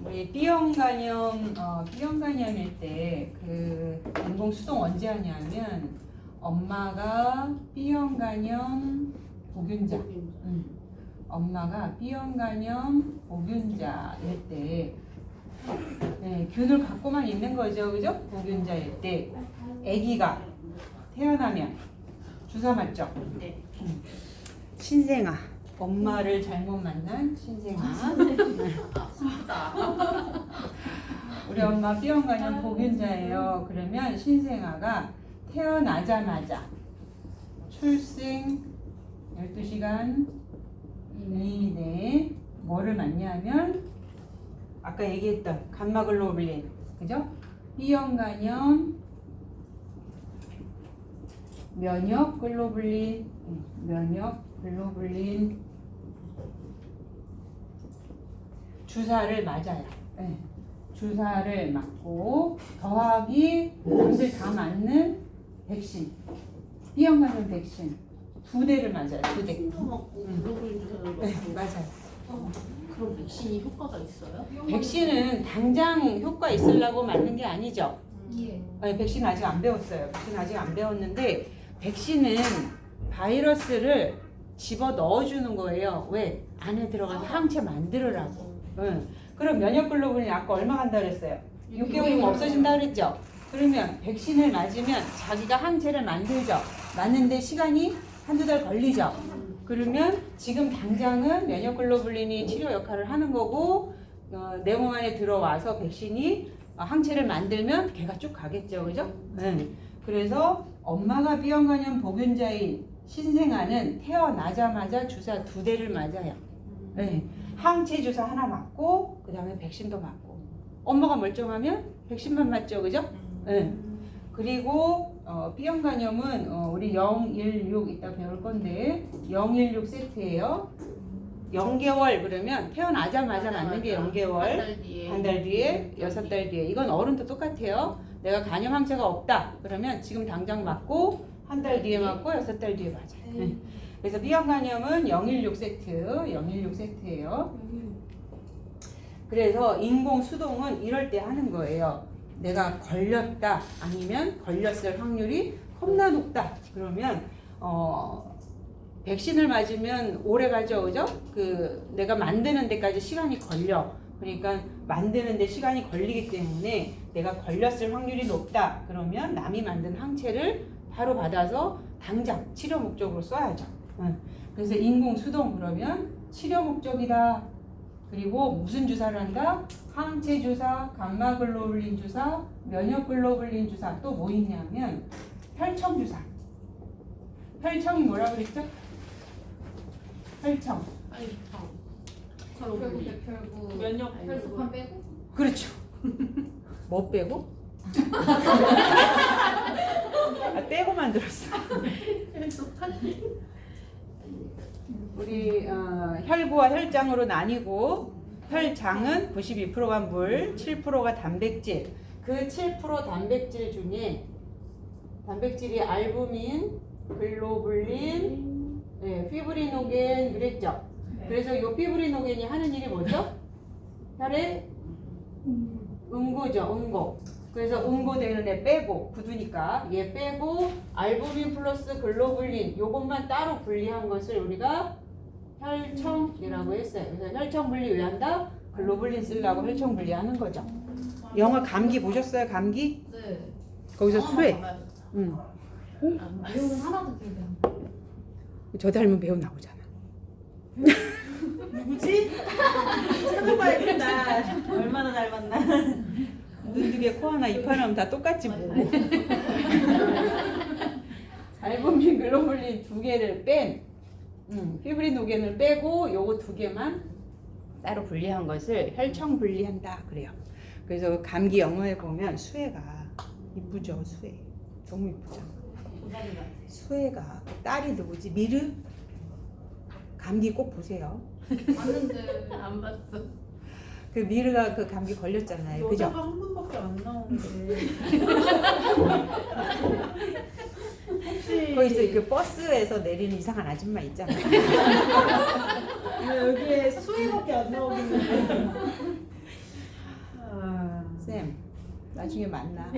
우리 B형 간염, B형 간염일 때 그 인공 수동 언제 하냐면 엄마가 B형 간염 보균자, 엄마가 B형 간염 보균자일 때, 네, 균을 갖고만 있는 거죠, 그죠? 보균자일 때, 아기가 태어나면 주사 맞죠? 네. 신생아, 엄마를 잘못 만난 신생아. 우리 엄마 B형 간염 보균자예요. 그러면 신생아가 태어나자마자 출생 12시간 이내에 뭐를 맞냐면 아까 얘기했던 감마글로불린, 그죠? B형 간염 면역글로불린, 면역글로불린 주사를 맞아요. 네. 주사를 맞고 더하기 남들 다 맞는 백신, B형 간염 백신 2대를 맞아요. 2대. 신도 맞고 글로불린 주사를 맞고. 네, 맞아요. 그럼 백신이 효과가 있어요? 백신은 당장 효과 있으려고 맞는 게 아니죠. 예. 아니, 백신 아직 안 배웠어요. 백신 아직 안 배웠는데 백신은 바이러스를 집어 넣어주는 거예요. 왜? 안에 들어가서 항체 만들으라고. 응. 그럼 면역글로불린 아까 얼마 간다 그랬어요? 6개월이면 없어진다 그랬죠? 그러면 백신을 맞으면 자기가 항체를 만들죠. 맞는데 시간이 한두 달 걸리죠. 그러면 지금 당장은 면역글로불린이 치료 역할을 하는 거고, 내 몸 안에 들어와서 백신이 항체를 만들면 걔가 쭉 가겠죠, 그죠? 네. 그래서 엄마가 B형 간염 보균자인 신생아는 태어나자마자 주사 2대를 맞아요. 네. 항체 주사 하나 맞고 그 다음에 백신도 맞고. 엄마가 멀쩡하면 백신만 맞죠, 그죠? 네. 그리고 B형 간염은 우리 016 이따 배울 건데 016 세트예요. 0개월 그러면 태어나자마자 맞는 게 0개월, 한 달 뒤에, 6달 뒤에. 이건 어른도 똑같아요. 내가 간염 항체가 없다 그러면 지금 당장 맞고 한 달 뒤에 맞고 6달 뒤에 맞아요. 네. 그래서 B형 간염은 016 세트, 016 세트예요. 그래서 인공 수동은 이럴 때 하는 거예요. 내가 걸렸다 아니면 걸렸을 확률이 겁나 높다 그러면 백신을 맞으면 오래 가죠, 그죠? 내가 만드는 데까지 시간이 걸려. 그러니까 만드는 데 시간이 걸리기 때문에 내가 걸렸을 확률이 높다 그러면 남이 만든 항체를 바로 받아서 당장 치료 목적으로 써야죠. 그래서 인공 수동 그러면 치료 목적이다. 그리고 무슨 주사를 한다? 항체 주사, 감마글로불린 주사, 면역글로불린 주사. 또 뭐 있냐면 혈청 주사. 혈청이 뭐라 그랬죠? 혈청. 결국 면역 혈소판 빼고? 그렇죠. 뭐 빼고? 빼고 만들었어. 우리 혈구와 혈장으로 나뉘고 혈장은 92%가 물, 7%가 단백질. 그 7% 단백질 중에 단백질이 알부민, 글로불린, 피브리노겐 그랬죠. 그래서 이 피브리노겐이 하는 일이 뭐죠? 혈에 응고죠, 응고. 그래서 응고되는 애 빼고, 굳으니까 얘 빼고 알부민 플러스 글로불린 요것만 따로 분리한 것을 우리가 혈청이라고 했어요. 그래서 혈청 분리 왜 한다? 글로불린 쓰려고 혈청 분리하는 거죠. 영화 감기 보셨어요? 감기? 네. 거기서 수액. 응. 배우는 하나도 기억이 안 나. 저 닮은 배우 나오잖아. 누구지? 찾아봐야겠다. 얼마나 닮았나? 눈 두 개, 코 하나, 입 하나면 다 똑같지 뭐. 알부민, 글로불린 2개를 뺀 피브리노겐을 빼고 요거 2개만 따로 분리한 것을 혈청 분리한다 그래요. 그래서 감기 영어에 보면 수혜가 이쁘죠, 수혜. 너무 이쁘죠. 수혜가 딸이 누구지? 미르? 감기 꼭 보세요. 봤는데 안 봤어. 그 미르가 그 감기 걸렸잖아요. 그죠? 여자가 한 분밖에 안 나오는데. 혹시 거기서 그 버스에서 내리는 이상한 아줌마 있잖아요. 여기에 수위밖에 안 나오는데. 나중에 만나.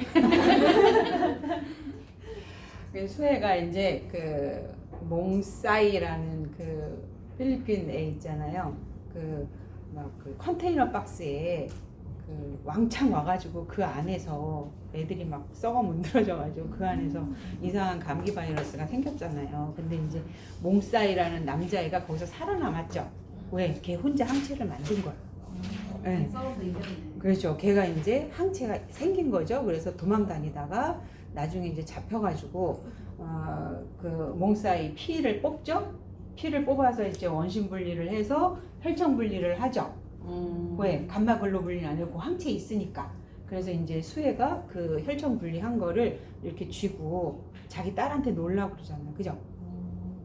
그 수혜가 이제 그 몽사이라는 그 필리핀 애 있잖아요. 그 막 그 컨테이너 박스에 그 왕창 와가지고 그 안에서 애들이 막 썩어 문드러져가지고 그 안에서 이상한 감기 바이러스가 생겼잖아요. 근데 이제 몽사이라는 남자애가 거기서 살아남았죠. 왜? 걔 혼자 항체를 만든 거야. 네. 싸워서 이겼네. 그렇죠. 걔가 이제 항체가 생긴 거죠. 그래서 도망다니다가 나중에 이제 잡혀가지고 그 몽사이 피를 뽑죠. 피를 뽑아서 이제 원심 분리를 해서 혈청 분리를 하죠. 왜? 감마 글로불린 아니고 항체 있으니까. 그래서 이제 수혜가 그 혈청 분리한 거를 이렇게 쥐고 자기 딸한테 놀라고 그러잖아요. 그죠?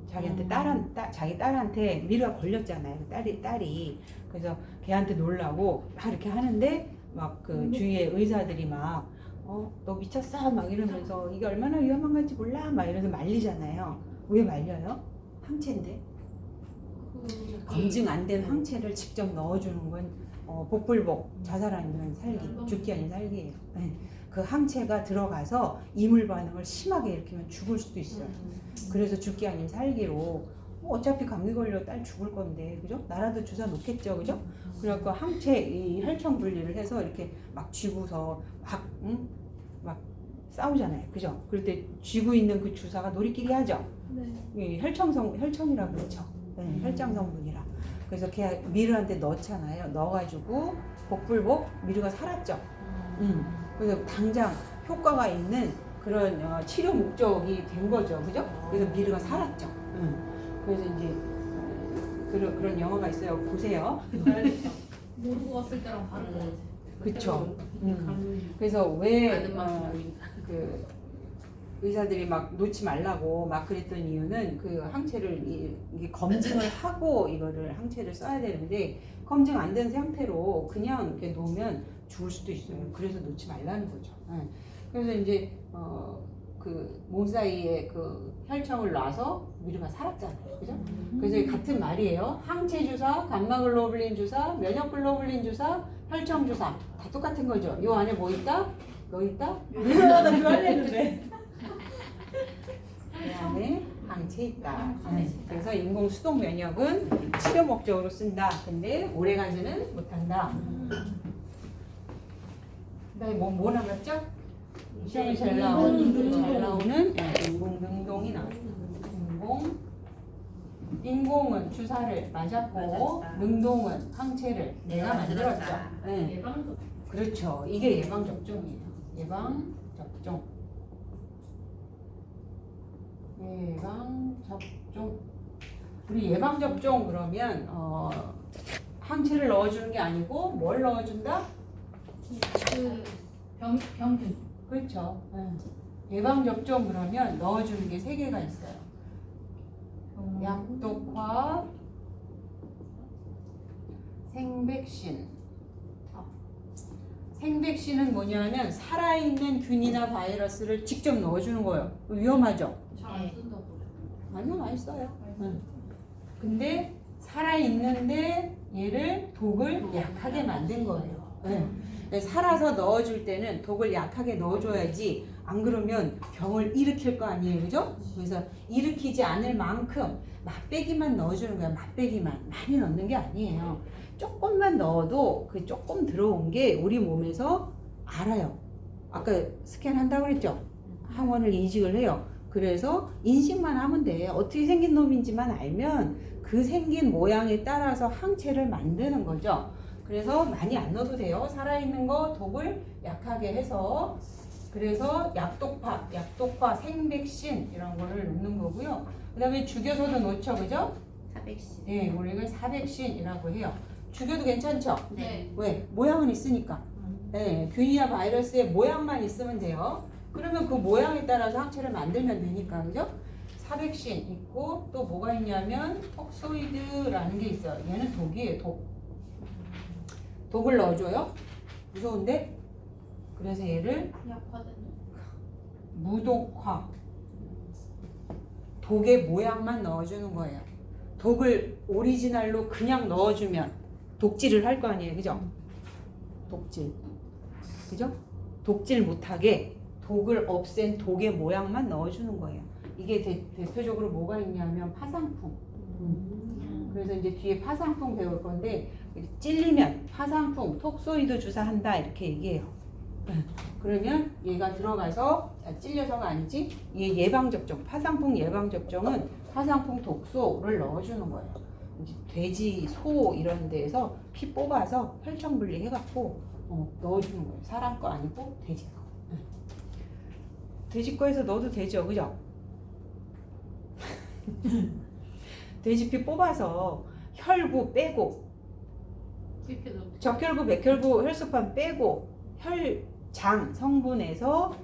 자기한테 자기 딸한테 미르가 걸렸잖아요. 그 딸이. 그래서 걔한테 놀라고 막 이렇게 하는데 막 그 주위에 의사들이 막 너 미쳤어 막 이러면서 이게 얼마나 위험한 건지 몰라 막 이러면서 말리잖아요. 왜 말려요? 항체인데. 검증 안 된 항체를 직접 넣어주는 건 복불복, 자살 아니면 살기, 죽기 아닌 살기예요. 네. 그 항체가 들어가서 이물 반응을 심하게 일으키면 죽을 수도 있어요. 그래서 죽기 아닌 살기로 어차피 감기 걸려 딸 죽을 건데, 그죠? 나라도 주사 놓겠죠, 그죠? 그래갖고 항체 이 혈청 분리를 해서 이렇게 막 쥐고서 막 싸우잖아요, 그죠? 그럴 때 쥐고 있는 그 주사가 놀이끼리 하죠. 이 혈청이라고 그러죠. 네, 혈장 성분이라. 그래서 걔 미르한테 넣잖아요. 넣어가지고 복불복 미르가 살았죠. 그래서 당장 효과가 있는 그런 치료 목적이 된 거죠, 그죠? 그래서 미르가 살았죠. 그래서 이제 그런 영화가 있어요. 보세요. 모르고 왔을 때랑 다른 거 같아. 그쵸. 그래서 왜 아는 맛이 보인다. 그 의사들이 막 놓지 말라고 막 그랬던 이유는 그 항체를 이게 검증을 하고 이거를 항체를 써야 되는데 검증 안 된 상태로 그냥 이렇게 놓으면 죽을 수도 있어요. 그래서 놓지 말라는 거죠. 그래서 이제 그 몽사이에 그 혈청을 놔서 미르가 살았잖아요. 그죠? 그래서 같은 말이에요. 항체 주사, 감마글로불린 주사, 면역글로불린 주사, 혈청 주사 다 똑같은 거죠. 요 안에 뭐 있다? 너 있다? 나 그거 하려는데. 이 안에 항체 있다. 그래서 인공 수동 면역은 치료 목적으로 쓴다. 근데 오래 가지는 못한다. 그다음에 뭐 남았죠? 시험에 잘 나오는 인공 능동이 나와요. 인공은 주사를 맞았고 능동은 항체를 내가 만들었죠. 네. 예방도. 그렇죠. 이게 예방 접종이에요. 예방 접종. 예방 접종. 우리 예방 접종 그러면 항체를 넣어주는 게 아니고 뭘 넣어준다? 그 병균. 그렇죠. 예방 접종 그러면 넣어주는 게 3개가 있어요. 약독화, 생백신. 생백신은 뭐냐면 살아있는 균이나 바이러스를 직접 넣어주는 거예요. 위험하죠? 잘 안 쓴다고. 아니요, 많이 써요. 근데 살아있는데 얘를 독을 약하게 만든 거예요. 살아서 넣어줄 때는 독을 약하게 넣어줘야지 안 그러면 병을 일으킬 거 아니에요, 그죠? 그래서 일으키지 않을 만큼 맛배기만 넣어주는 거야. 맛배기만 많이 넣는 게 아니에요. 조금만 넣어도 그 조금 들어온 게 우리 몸에서 알아요. 아까 스캔한다고 그랬죠? 항원을 인식을 해요. 그래서 인식만 하면 돼. 어떻게 생긴 놈인지만 알면 그 생긴 모양에 따라서 항체를 만드는 거죠. 그래서 많이 안 넣어도 돼요. 살아있는 거 독을 약하게 해서. 그래서 약독화, 생백신 이런 거를 넣는 거고요. 그 다음에 죽여서도 넣죠, 그죠? 사백신. 네, 우리가 사백신이라고 해요. 죽여도 괜찮죠? 네. 왜? 모양은 있으니까. 네, 균이나 바이러스의 모양만 있으면 돼요. 그러면 그 모양에 따라서 항체를 만들면 되니까, 그죠? 사백신 있고 또 뭐가 있냐면 톡소이드라는 게 있어요. 얘는 독이에요, 독. 독을 넣어줘요. 무서운데? 그래서 얘를 약화된. 무독화. 독의 모양만 넣어주는 거예요. 독을 오리지널로 그냥 넣어주면 독질을 할 거 아니에요, 그죠? 독질, 그죠? 독질 못하게 독을 없앤 독의 모양만 넣어주는 거예요. 이게 대표적으로 뭐가 있냐면 파상풍. 그래서 이제 뒤에 파상풍 배울 건데 찔리면 파상풍, 톡소이드 주사한다 이렇게 얘기해요. 그러면 얘가 들어가서 찔려서가 아니지 얘 예방접종, 파상풍 예방접종은 파상풍 독소를 넣어주는 거예요. 이제 돼지, 소 이런 데에서 피 뽑아서 혈청 분리해갖고 넣어주는 거예요. 사람 거 아니고 돼지 거. 돼지 거에서 넣어도 되죠, 그죠? 돼지 피 뽑아서 혈구 빼고 적혈구, 백혈구, 혈소판 빼고 혈장 성분에서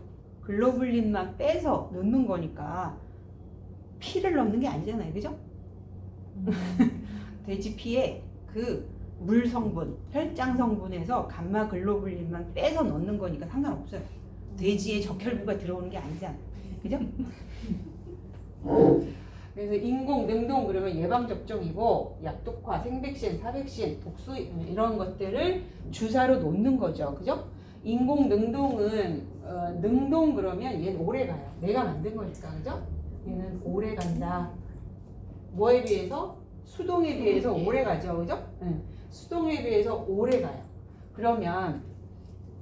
글로불린만 빼서 넣는 거니까 피를 넣는 게 아니잖아요, 그죠? 돼지 피에 그 물 성분, 혈장 성분에서 감마 글로불린만 빼서 넣는 거니까 상관없어요. 돼지의 적혈구가 들어오는 게 아니잖아요, 그죠? 그래서 인공 능동 그러면 예방 접종이고 약독화, 생백신, 사백신, 독소 이런 것들을 주사로 놓는 거죠, 그죠? 인공 능동은 능동 그러면 얘는 오래 가요. 내가 만든 거니까, 그죠? 얘는 오래 간다. 뭐에 비해서? 수동에 비해서 오래 가죠, 그죠? 수동에 비해서 오래 가요. 그러면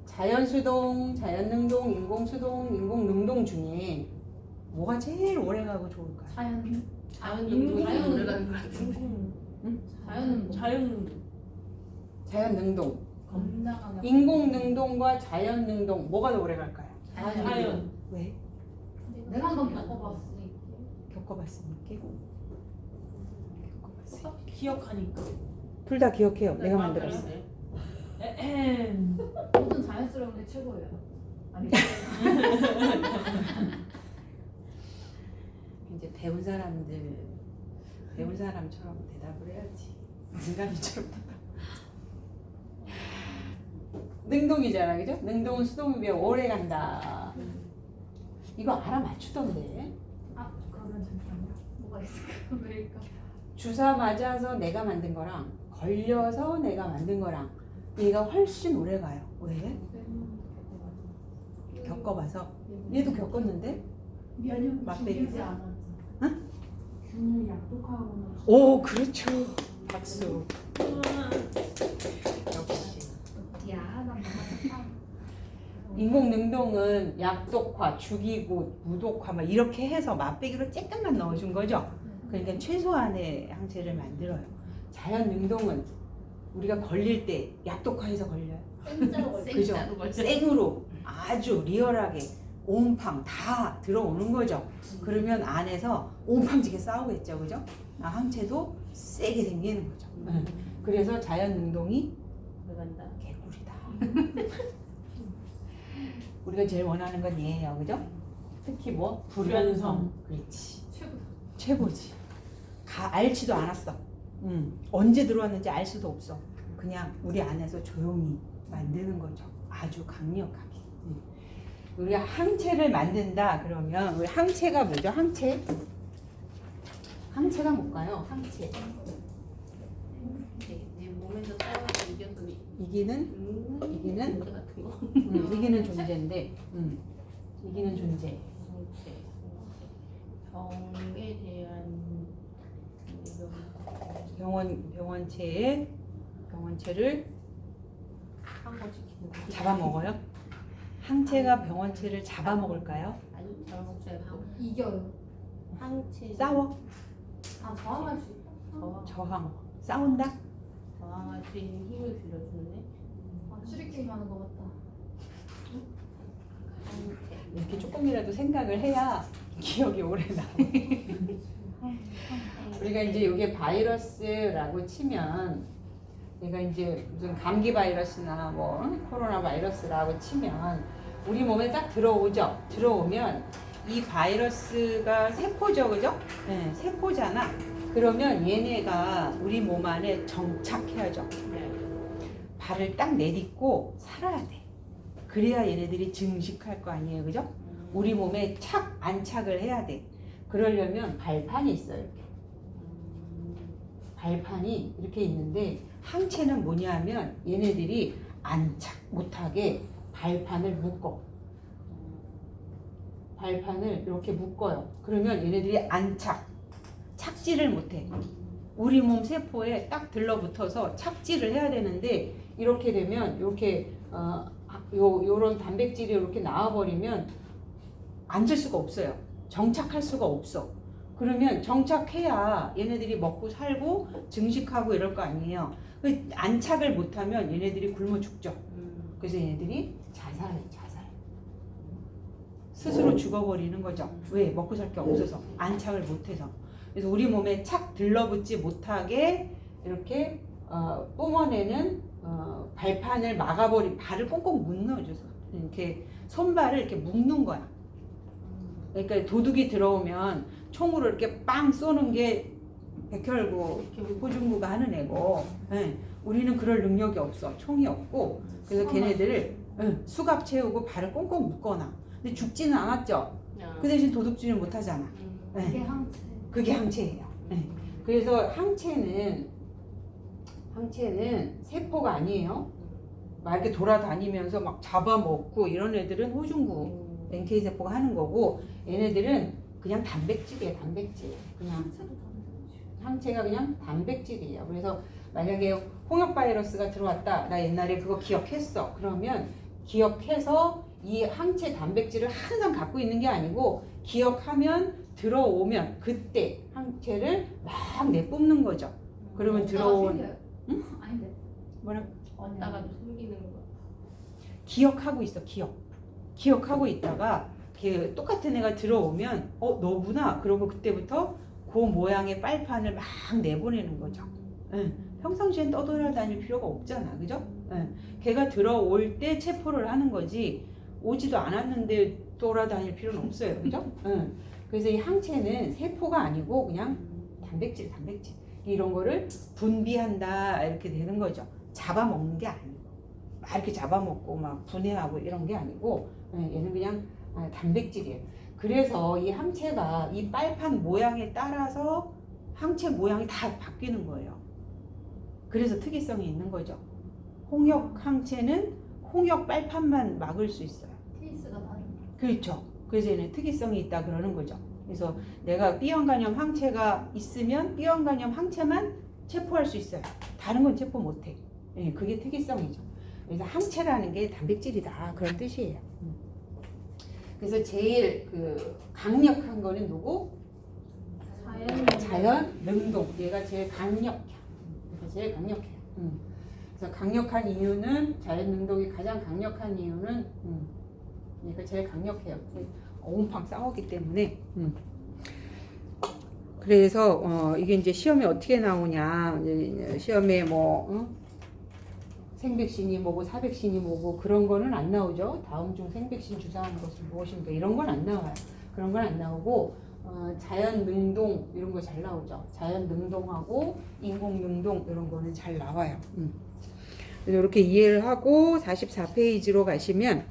자연 수동, 자연 능동, 인공 수동, 인공 능동 중에 뭐가 제일 오래 가고 좋을까요? 자연 인공 자연 오래 가는 것 같은데. 자연 능동. 겁나 강력. 인공 능동과 자연 능동 뭐가 더 오래 갈까요? 자연. 왜? 내가 한번 겪어봤으니까. 겪어봤으니까. 기억하니까. 둘 다 기억해요. 내가 만들었어. 에헴. 모든 자연스러운 게 최고예요. 아니. 이제 배운 사람처럼 대답을 해야지. 인간이처럼 대답. 능동이잖아, 그죠? 능동은 수동에 비해 오래 간다. 이거 알아맞추던데. 그러면 잠깐만. 뭐가 있을까? 왜일까? 주사 맞아서 내가 만든 거랑 걸려서 내가 만든 거랑 얘가 훨씬 오래 가요. 왜? 겪어봐서. 얘도 겪었는데? 면역 맛배기. 죽이지 않았죠. 균을 약독하거나. 오, 그렇죠. 박수. 역시. 야, 나 맞았다. 인공 능동은 약독화, 죽이고, 무독화 막 이렇게 해서 맛배기로 조금만 넣어준 거죠. 그러니까 최소한의 항체를 만들어요. 자연 능동은 우리가 걸릴 때 약독화해서 걸려요. 그죠? 생으로 아주 리얼하게 온팡 다 들어오는 거죠. 그러면 안에서 온팡지게 싸우겠죠, 그죠? 항체도 세게 생기는 거죠. 그래서 자연 능동이 개꿀이다. 우리가 제일 원하는 건 얘예요, 그죠? 특히 뭐 불연성. 그렇지. 최고지. 알지도 않았어. 언제 들어왔는지 알 수도 없어. 그냥 우리 안에서 조용히 만드는 거죠. 아주 강력하게. 우리가 항체를 만든다 그러면 우리 항체가 뭐죠? 항체가 뭘까요? 항체. 내 몸에서 싸우는 이견들이 이기는 모드 같은 거. 이기는 존재인데 이기는 존재. 병에 대한 병원체를 한거 지키는 거. 잡아먹어요? 항체가 병원체를 잡아먹을까요? 아니 잡아먹지 않고 이겨요. 항체 싸워? 저항할 수 있다. 저항. 싸운다? 저항할 수 있는 힘을 빌려주는데 슈리케인 하는 것 같다. 항체. 이렇게 조금이라도 생각을 해야 기억이 오래 나. 우리가 이제 이게 바이러스라고 치면 얘가 이제 무슨 감기 바이러스나 뭐 코로나 바이러스라고 치면 우리 몸에 딱 들어오죠. 들어오면 이 바이러스가 세포죠, 그죠? 네, 세포잖아. 그러면 얘네가 우리 몸 안에 정착해야죠. 발을 딱 내딛고 살아야 돼. 그래야 얘네들이 증식할 거 아니에요, 그죠? 우리 몸에 안착을 해야 돼. 그러려면 발판이 있어요, 이렇게. 발판이 이렇게 있는데 항체는 뭐냐 하면 얘네들이 안착 못하게 발판을 묶어. 발판을 이렇게 묶어요. 그러면 얘네들이 착지를 못해. 우리 몸 세포에 딱 들러붙어서 착지를 해야 되는데 이렇게 되면 이렇게 요런 단백질이 이렇게 나와버리면 앉을 수가 없어요. 정착할 수가 없어. 그러면 정착해야 얘네들이 먹고 살고 증식하고 이럴 거 아니에요. 안착을 못하면 얘네들이 굶어 죽죠. 그래서 얘네들이 자살. 스스로 죽어버리는 거죠. 왜? 먹고 살 게 없어서 안착을 못해서. 그래서 우리 몸에 착 들러붙지 못하게 이렇게 뿜어내는 발판을 발을 꽁꽁 묶어줘서 이렇게 손발을 이렇게 묶는 거야. 그러니까 도둑이 들어오면 총으로 이렇게 빵 쏘는 게 백혈구, 호중구가 하는 애고, 네. 우리는 그럴 능력이 없어. 총이 없고, 그래서 걔네들을 수갑 채우고 발을 꽁꽁 묶어놔. 근데 죽지는 않았죠. 그 대신 도둑질은 못하잖아. 네. 그게 항체. 그게 항체예요. 네. 그래서 항체는 세포가 아니에요. 막 이렇게 돌아다니면서 막 잡아먹고 이런 애들은 호중구 NK 세포가 하는 거고, 얘네들은 그냥 단백질이에요. 단백질. 그냥 항체가 그냥 단백질이에요. 그래서 만약에 홍역 바이러스가 들어왔다. 나 옛날에 그거 기억했어. 그러면 기억해서 이 항체 단백질을 항상 갖고 있는 게 아니고 기억하면 들어오면 그때 항체를 막 내뿜는 거죠. 그러면 들어온 아닌데. 뭐라 왔다가 숨기는 거. 기억하고 있어. 기억하고 있다가 똑같은 애가 들어오면 너구나. 그러고 그때부터 그 모양의 빨판을 막 내보내는 거죠. 평상시엔 떠돌아다닐 필요가 없잖아. 그죠? 걔가 들어올 때 체포를 하는 거지 오지도 않았는데 돌아다닐 필요는 없어요. 그죠? 그래서 이 항체는 세포가 아니고 그냥 단백질. 이런 거를 분비한다 이렇게 되는 거죠. 잡아먹는 게 아니고 막 이렇게 잡아먹고 막 분해하고 이런 게 아니고 얘는 그냥 단백질이에요. 그래서 이 항체가 이 빨판 모양에 따라서 항체 모양이 다 바뀌는 거예요. 그래서 특이성이 있는 거죠. 홍역 항체는 홍역 빨판만 막을 수 있어요. 케이스가 다른. 그렇죠. 그래서 얘는 특이성이 있다 그러는 거죠. 그래서 내가 B형 간염 항체가 있으면 B형 간염 항체만 체포할 수 있어요. 다른 건 체포 못해. 그게 특이성이죠. 그래서 항체라는 게 단백질이다 그런 뜻이에요. 그래서 제일 강력한 거는 누구? 자연 능동. 얘가 제일 강력해. 제일 강력해요. 그래서 강력한 이유는 자연 능동이 가장 강력한 이유는 얘가 제일 강력해요. 옹팡 싸우기 때문에. 그래서 이게 이제 시험에 어떻게 나오냐? 시험에 생백신이 뭐고 사백신이 뭐고 그런 거는 안 나오죠. 다음 중 생백신 주사하는 것은 무엇입니까? 이런 건 안 나와요. 그런 건 안 나오고 자연 능동 이런 거 잘 나오죠. 자연 능동하고 인공 능동 이런 거는 잘 나와요. 그래서 이렇게 이해를 하고 44페이지로 가시면